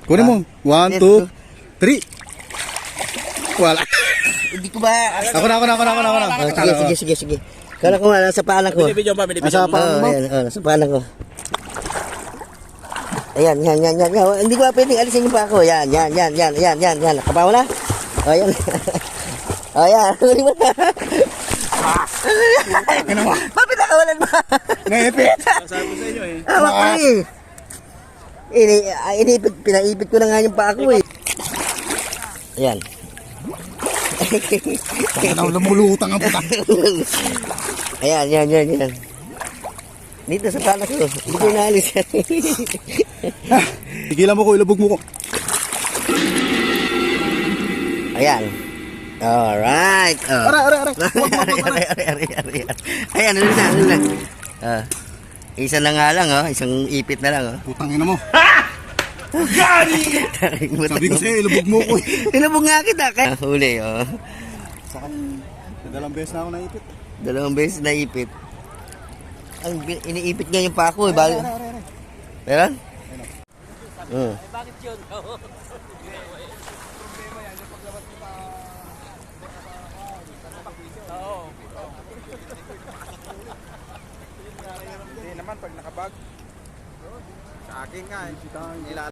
Kunin mo. 1, 2, 3. Wala. Hindi ko ba? Ako na. Sige. Kala ko nga, nasa paanan ko. Binibidyo pa. Nasa paanan mo? Ayan, nasa paanan ko. Ayan. Hindi ko ba pwedeng alisin yung pa ako. Yan. Nakabawa na? O, yan. O, yan. Huli mo na. Bakit nakawalan mo? Naipit. Sabi ko sa inyo eh. Hawak ko eh. Pinaipit ko na nga yung pa ako eh. Ayan. Lumulutang ang puta. Ayan. Dito sa pala ko. Hindi ko inaalis yan. Tigilan mo ko, ilubog mo ko. Ayan. Alright. Oh. Aray. Ayan, ano na. Isa na nga lang, oh. Isang ipit na lang, oh. Putang ina mo. Sabi Sabi ko sa'yo, ilubog mo ko. Inabog nga kita. Huli, oh. Dalawang beses na ako naipit. 2 beses na ipit. Ang iniipit nga yung pako, eh. Meron? Bakit yun? Hindi naman pag nakabag. Sa akin nga eh.